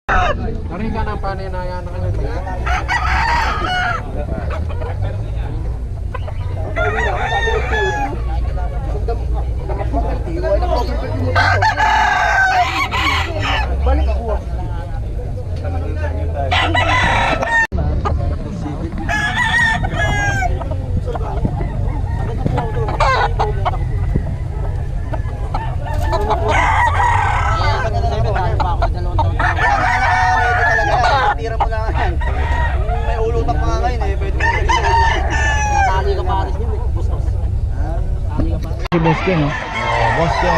Nari ka ng paninaya na kanyang may. Balik ako. Si Boss Ken, no? Boss Ken.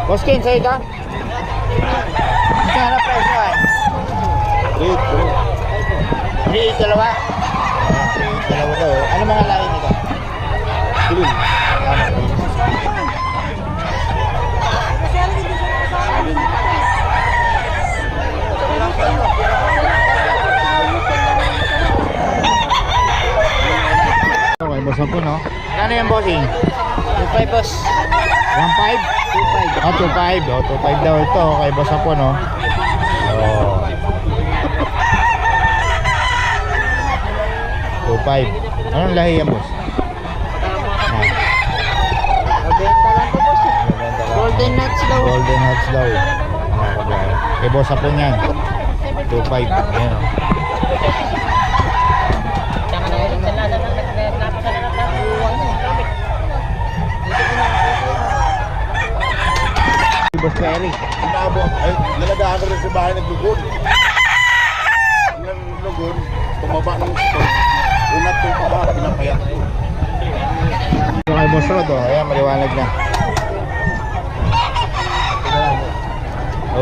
Boss Ken, sa'yo ka? Magkano presyo ay? 3, dalawa? Dalawa daw. Ano mga lahi nito? Green. Okay, boss po, no? Kano yan, bossing? 2.5 boss. 1.5? 2.5. Oh, 2.5. Oh, 2.5 daw ito. Okay, boss po, no? Oh. 2.5. Anong lahi yan, boss? Mabenta lang to boss. Golden nuts daw. Golden Hats daw. Okay, boss po niyan. 2.5. Ayan, oh. Boss Perry. Inabot. Ay, nalagahan ko rin sa bahay naglugod. Naglugod. Pumaba ng store. Unat ko pa ba, pinapayat ko. Yung kay Boss Rod, oh. Ayan, maliwanag na.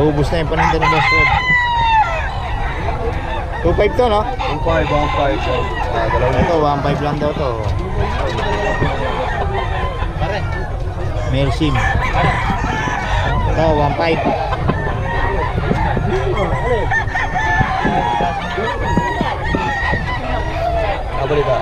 Ubus na yung paninda ng Boss Rod. 2.5 to, no? 1.5, 1.5. Ito, 1.5 lang daw to. Melsim. Ito, 1.5. Kabalik ka.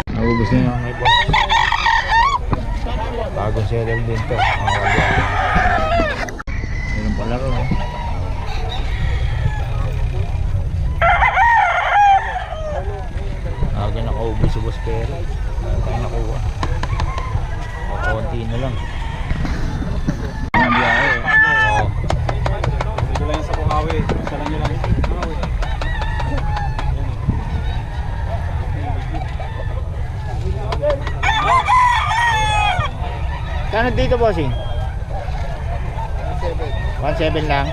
Naubos na yung may boss. Bagong seller din to. Meron pala rin, eh. Aga nakaubos si Boss Perry. Meron tayo nakuha. Konti na lang. Ang biyahe, eh. Oo. Dito lang yan sa Bukawi. Isa lang nyo lang. Kano dito, bossing? 1.7 lang.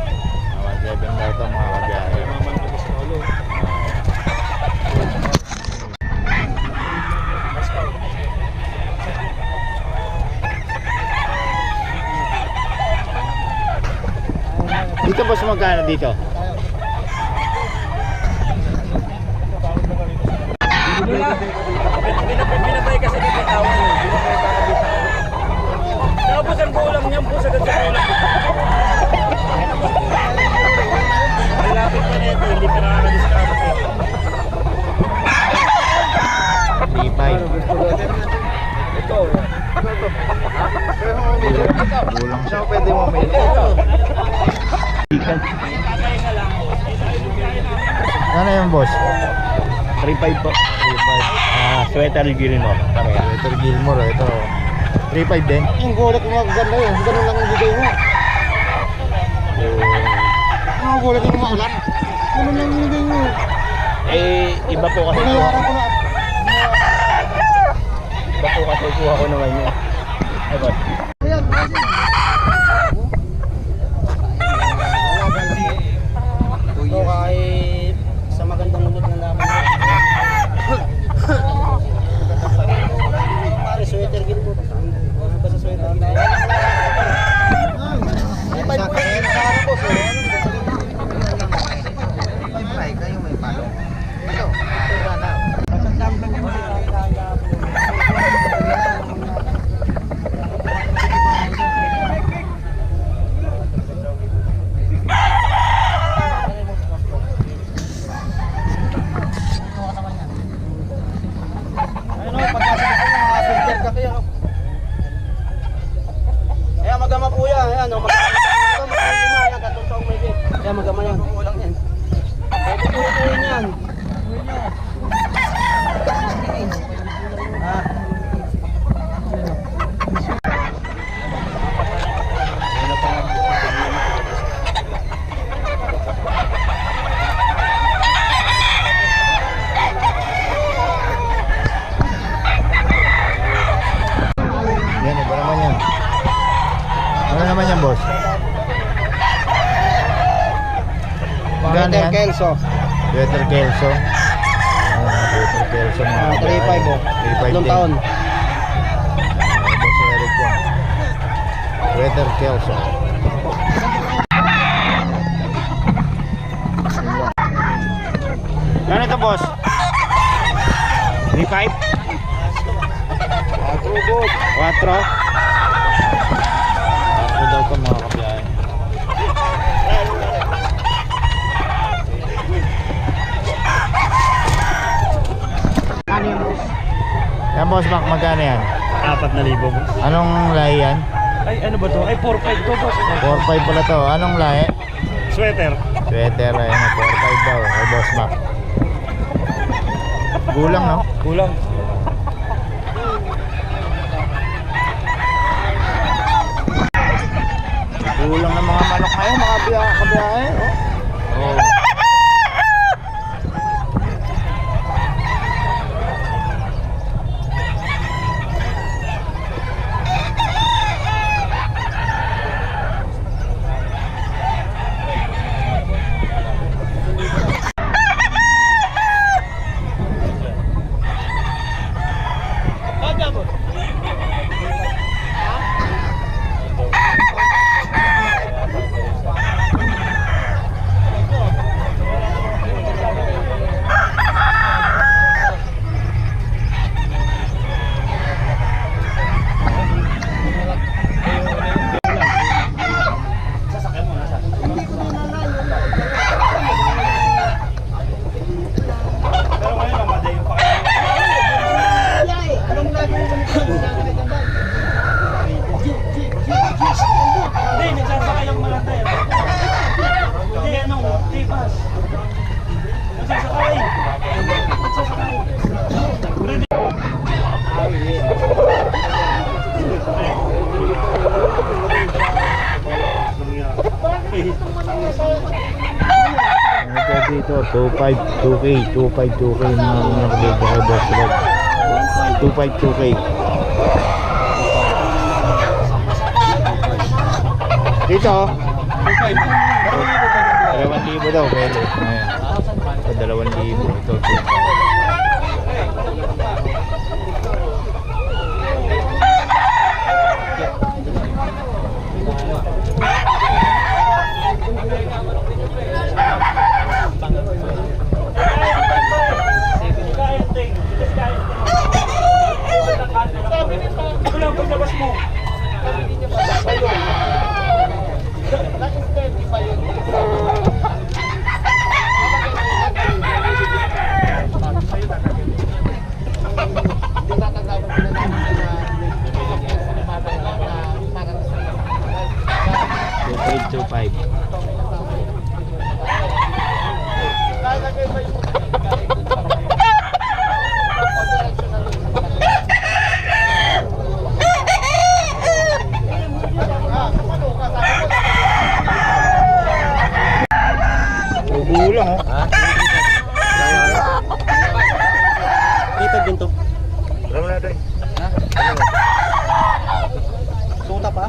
1.7 daw ito, mga kabiyahe. Dito, boss, magkano dito? Binabay kasi dito tao. Tapos ang kulang niyan po sa ganda kulang. Malapit pa na ito, hindi pa nakaka-discount ito. 3.5. Ito. Kulang siya. Pwede mo may Ano yung boss? 3.5 po. 3.5. Sweater Gilmore. Peter Gilmore, ito. 3.5 din. Ang gulat mo maganda yun. Ganun lang ang bigay mo. Ang gulat mo maulan. Ganun lang ang bigay mo. Eh, iba po kasi Pinayaran ko na. Iba po kasi kuha ko naman yun. Ay, boss. Ito kahit sa magandang unod na laman. Pare, sweater Gilmore. Ano ba sa sweater Gilmore? Ayan, o. Magkakama yan. Katuntong may bit. Ayan, magkama yan. Kulang yan. Pwede kukuhin yan. Ah. Yan, iba naman yan. Ano naman yan, boss? Magkano yan? Kelso. Sweater Kelso. Sweater Kelso. 3.5 oh. 3.5 Ilang din. taon? Boss Eric po. Sweater Kelso. Ano ito, boss? 3.5? 4? 4 daw ito mga kabiyahe. Ano yung boss? Yan, boss, magkano yan? 4,000 boss. Anong lahi yan? Ay, ano ba to? Ay, 4,500 to boss. 4.5 pala to. Anong lahi? Sweater. Sweater, ayun, 4.5 daw. Ay, boss, Mac. Gulang, no? Kulang. Gulang ng mga manok ngayon, mga kabiyahe. Oh. Hindi, nagsasakay ang malantay. Hindi, ano, hindi, pas. Nagsasakay. Ito dito, 2.5, 2K, 2.5, 2K mga kabibig kay Boss Rob. 2.5, 2K. Dito, 2,000 daw, pwede. Ayan. Ito, 2,000. Ito, 2.5. Gulang, oh. Dito din to. Wala na doon. Suta pa?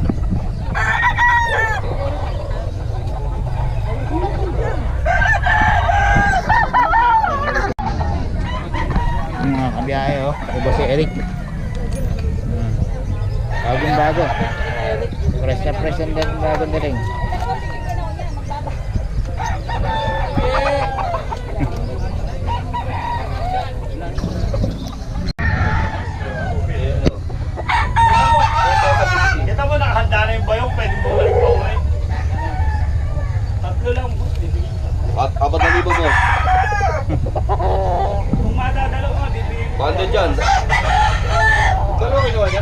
Mga kabiyahe, oh. Ito si Eric. Bagong bago. Fresh na fresh ang bagong dating. Kita mo, nakahanda na yung bayong. Pwede mo balik pa uwi. Tatlo lang, boss. Bibigyan ko. 4,000 boss. Kung madadalaw ka, bibigyan ko. Bando dyan. Dalawa kinuha niya,